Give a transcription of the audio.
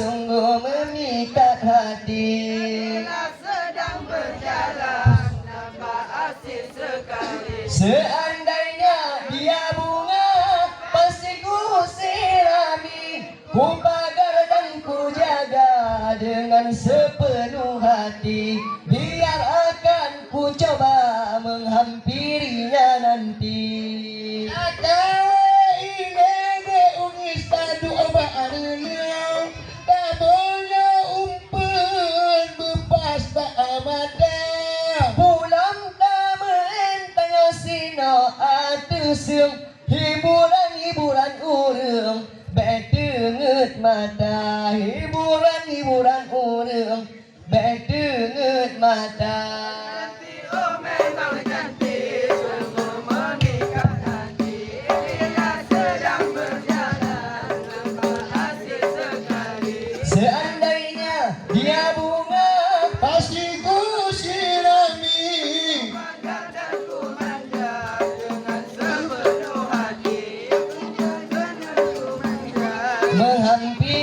sungguh memikat hati. Bila sedang berjalan nampak asik sekali. Seandainya dia bunga pasti ku sirami, ku pagar dan ku jaga dengan sepenuh hati. Biar akan ku coba menghampirinya nanti. Ada ini de ungis tadu oba areuleung, dabonya umpun bepas tak amada. Pulang damen tengah sino atu seung, hiburan-hiburan urang bedenget mata. Hiburan-hiburan urang bedenget mata. Oh memang cantik sungguh memikat hati. Bila sedang berjalan nampak asik sekali. Seandainya dia bunga pasti ku sirami, Pagar dan ku manja dengan sepenuh hati. Dengan ku manja menghampiri